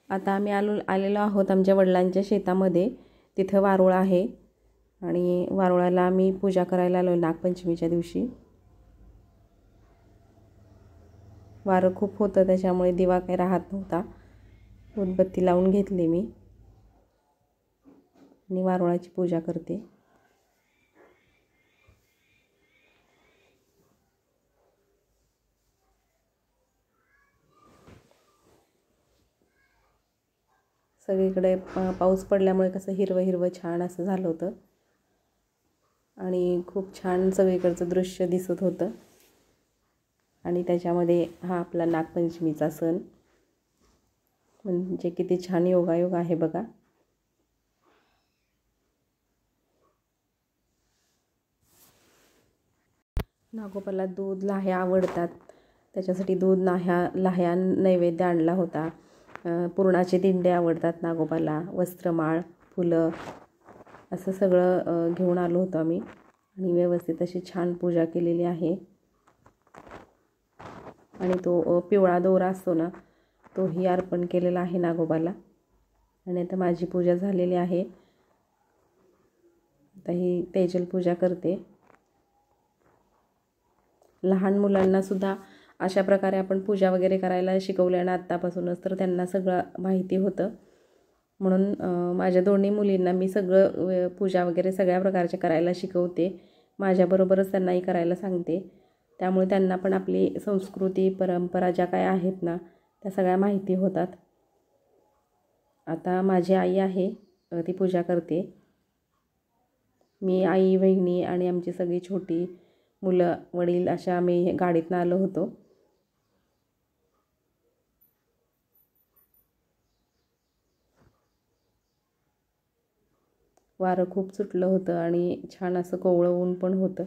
आता आम्ही आलेलो आहोत आमच्या वडिलांच्या शेतामध्ये. तिथं वारुळ आहे आणि वारुळाला आम्ही पूजा करायला आलो नागपंचमीच्या दिवशी. वारं खूप होतं त्याच्यामुळे दिवा काही राहत नव्हता. उदबत्ती लावून घेतली मी आणि वारुळाची पूजा करते. सगळीकडे पाऊस पडल्यामुळे कसं हिरवं हिरवं छान असं झालं होतं आणि खूप छान सगळीकडचं दृश्य दिसत होतं. आणि त्याच्यामध्ये हा आपला नागपंचमीचा सण म्हणजे किती छान योगायोग आहे बघा. नागोबाला दूध लाह्या आवडतात, त्याच्यासाठी दूध लाह्या नैवेद्य आणला होता. पुरणाचे दिंडे आवडतात नागोबाला, वस्त्रमाळ, फुलं असं सगळं घेऊन आलो होतो आम्ही आणि व्यवस्थित अशी छान पूजा केलेली आहे. आणि तो पिवळा दोरा असतो ना, तोही अर्पण केलेला आहे नागोबाला. आणि आता माझी पूजा झालेली आहे. आता ही तेजल पूजा करते. लहान मुलांनासुद्धा अशा प्रकारे आपण पूजा वगैरे करायला शिकवल्यानं आत्तापासूनच तर त्यांना सगळं माहिती होतं. म्हणून माझ्या दोन्ही मुलींना मी सगळं पूजा वगैरे सगळ्या प्रकारच्या करायला शिकवते. माझ्याबरोबरच त्यांनाही करायला सांगते. त्यामुळे त्यांना पण आपली संस्कृती परंपरा ज्या काय आहेत ना त्या सगळ्या माहिती होतात. आता माझी आई आहे ती पूजा करते. मी, आई, बहिणी आणि आमची सगळी छोटी मुलं, वडील अशा आम्ही गाडीतनं आलो होतो. वारं खूप सुटलं होतं आणि छान असं कोवळं ऊन पण होतं.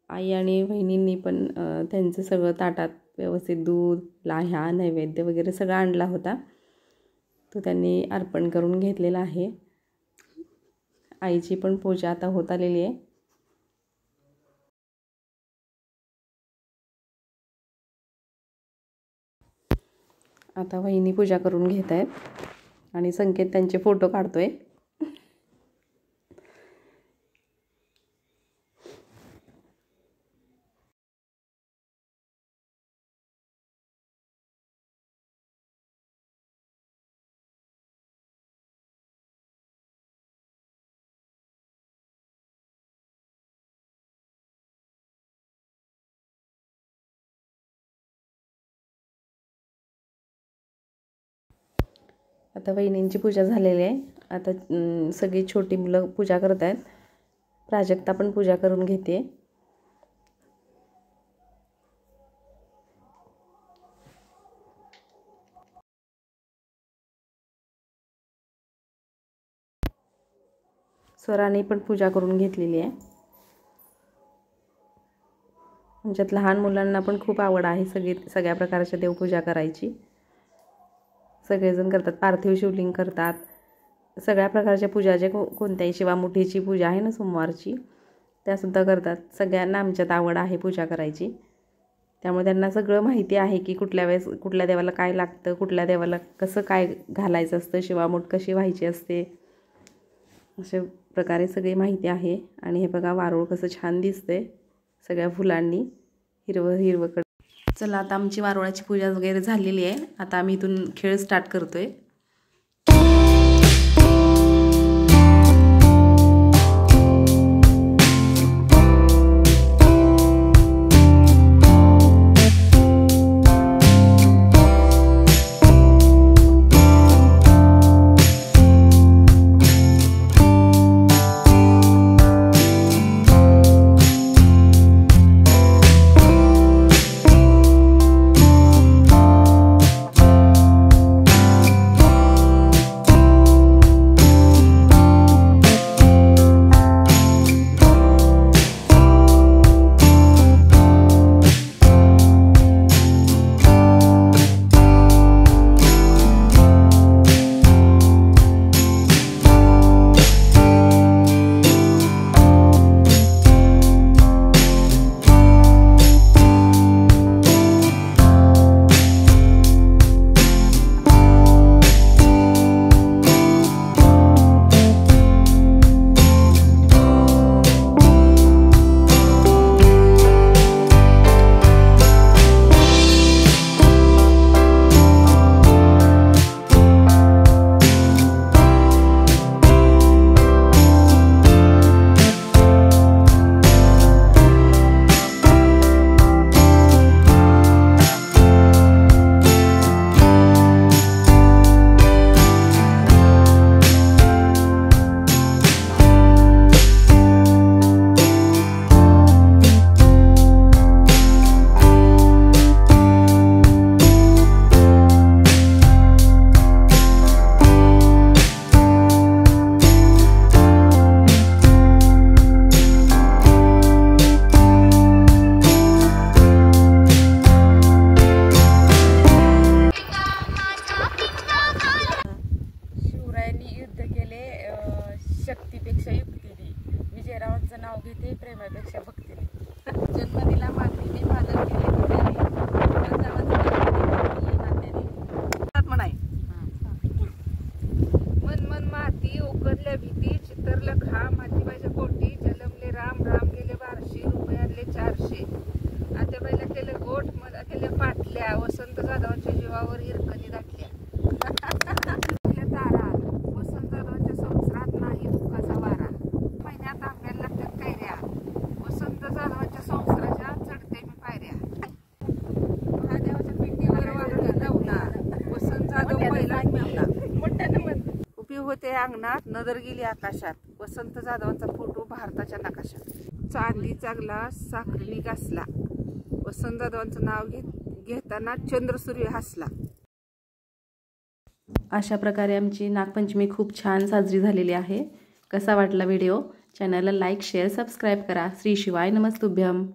आई आणि बहिणींनी पण त्यांचं सगळं ताटात व्यवस्थित दूध, लाह्या, नैवेद्य वगैरे सगळं आणला होता. तो त्यांनी अर्पण करून घेतलेला आहे. आईची पण पूजा आता होत आलेली आहे. आता वहिनी पूजा करून घेत आहेत आणि संकेत त्यांचे फोटो काढतोय. आता वहिनींची पूजा झालेली आहे. आता सगळी छोटी मुलं पूजा करत आहेत. प्राजक्ता पण पूजा करून घेते. स्वराने पण पूजा करून घेतलेली आहे. आमच्यात लहान मुलांना पण खूप आवड आहे सगळ्या प्रकारच्या देवपूजा करायची. सगळेजण करतात. पार्थिव शिवलिंग करतात. सगळ्या प्रकारच्या पूजा जे कोणत्याही शिवामुठीची पूजा आहे ना सोमवारची त्यासुद्धा करतात. सगळ्यांना आमच्यात आवड आहे पूजा करायची. त्यामुळे त्यांना सगळं माहिती आहे की कुठल्या वेळेस कुठल्या देवाला काय लागतं, कुठल्या देवाला कसं काय घालायचं असतं, शिवामूठ कशी व्हायची असते, अशा प्रकारे सगळी माहिती आहे. आणि हे बघा वारुळ कसं छान दिसतंय सगळ्या फुलांनी हिरवं हिरवं. चला आता आमची वारुळाची पूजा वगैरे झालेली आहे. आता आम्ही इथून खेळ स्टार्ट करतोय. लागल्या पाटल्या वसंत जाधवांच्या जीवावर हिरकणी दाटल्या तारा वसंत जाधवांच्या संसारात नाही दुःखाचा वारा महिन्यात आंब्याला लागतात कैऱ्या वसंत जाधवांच्या संसाराच्या चढते मी पायऱ्या महादेवाच्या पिंडीवर वाढलं नवनार वसंत जाधव पहिला उभी होते अंगणात नजर गेली आकाशात वसंत जाधवांचा फोटो भारताच्या नकाशात चांदीचा ग्लास साखरेने घासला वसंत जाधवांचं नाव घेताना चंद्र सूर्य हसला. अशा प्रकारे आमची नागपंचमी खूप छान साजरी झालेली आहे. कसा वाटला व्हिडिओ? चॅनलला लाईक शेअर सबस्क्राईब करा. श्री शिवाय नमस्तुभ्यम.